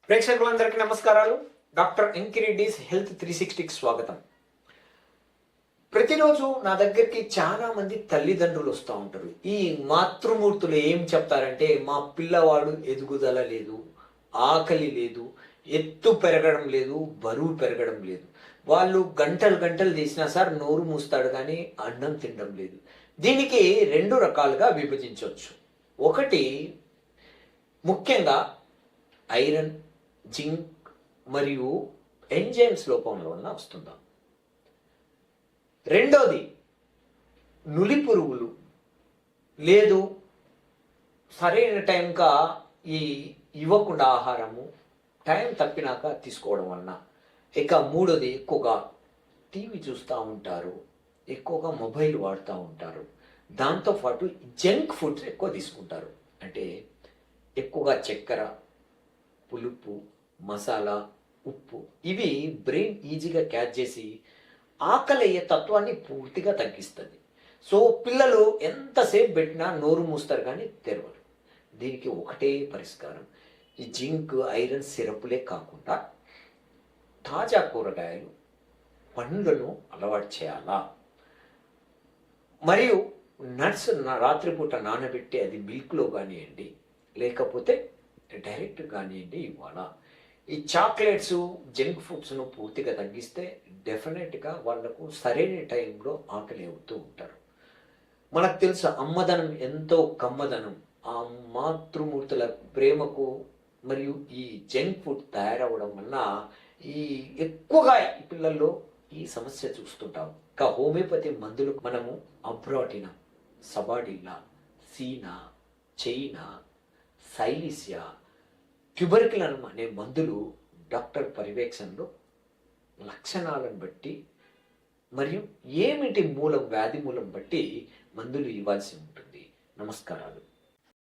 ప్రేక్షకులందరికీ నమస్కారాలు. Doctor ఎంకిరెడ్డిస్ health 360కి స్వాగతం. ప్రతిరోజు నా దగ్గరికి చాలా మంది తల్లిదండ్రులు వస్తూ ఉంటారు. ఈ మాతృమూర్తులు ఏం చెప్తారంటే, మా పిల్లవాడు ఎదుగుదల లేదు, ఆకలి లేదు, ఎత్తు పెరగడం లేదు, బరువు పెరగడం లేదు. వాళ్ళు గంటలు గంటలు తీసినా సార్ నోరు మూస్తాడు కానీ అన్నం తినడం లేదు. దీనికి రెండు రకాలుగా విభజించవచ్చు. ఒకటి ముఖ్యంగా ఐరన్, జింక్ మరియు ఎంజైమ్స్ లోపం వలన వస్తుందా. రెండోది నులి పురుగులు లేదు, సరైన టైంగా ఇవ్వకుండా ఆహారము టైం తప్పినాక తీసుకోవడం వలన. ఇక మూడోది ఎక్కువగా టీవీ చూస్తూ ఉంటారు, ఎక్కువగా మొబైల్ వాడుతూ ఉంటారు, దాంతోపాటు జంక్ ఫుడ్స్ ఎక్కువ తీసుకుంటారు. అంటే ఎక్కువగా చక్కెర, పులుపు, మసాలా, ఉప్పు ఇవి బ్రెయిన్ ఈజీగా క్యాచ్ చేసి ఆకలి అయ్యే తత్వాన్ని పూర్తిగా తగ్గిస్తుంది. సో పిల్లలు ఎంతసేపు పెట్టినా నోరు మూస్తారు కానీ తెరవరు. దీనికి ఒకటే పరిష్కారం, ఈ జింక్, ఐరన్ సిరపులే కాకుండా తాజా కూరగాయలు, పండ్లను అలవాటు చేయాలా. మరియు నట్స్ రాత్రిపూట నానబెట్టి అది మిల్క్లో కానివ్వండి, లేకపోతే డైరెక్ట్ కానివ్వండి ఇవ్వాలా. ఈ చాక్లెట్స్, జంక్ ఫుడ్స్ను పూర్తిగా తగ్గిస్తే డెఫినెట్గా వాళ్లకు సరైన టైంలో ఆకలి అవుతూ ఉంటారు. మనకు తెలుసు అమ్మదనం ఎంతో కమ్మదనం. ఆ మాతృమూర్తుల ప్రేమకు మరియు ఈ జంక్ ఫుడ్ తయారవడం వల్ల ఎక్కువగా ఈ పిల్లల్లో ఈ సమస్య చూస్తుంటాం. ఇంకా హోమియోపతి మందులు మనము అబ్రాటినా, సబాడిల్లా, సీనా, చైనా, సైలిసియా, ట్యూబర్కులన్ అనే మందులు డాక్టర్ పర్యవేక్షణలో లక్షణాలను బట్టి మరియు ఏమిటి మూలం, వ్యాధి మూలం బట్టి మందులు ఇవ్వాల్సి ఉంటుంది. నమస్కారాలు.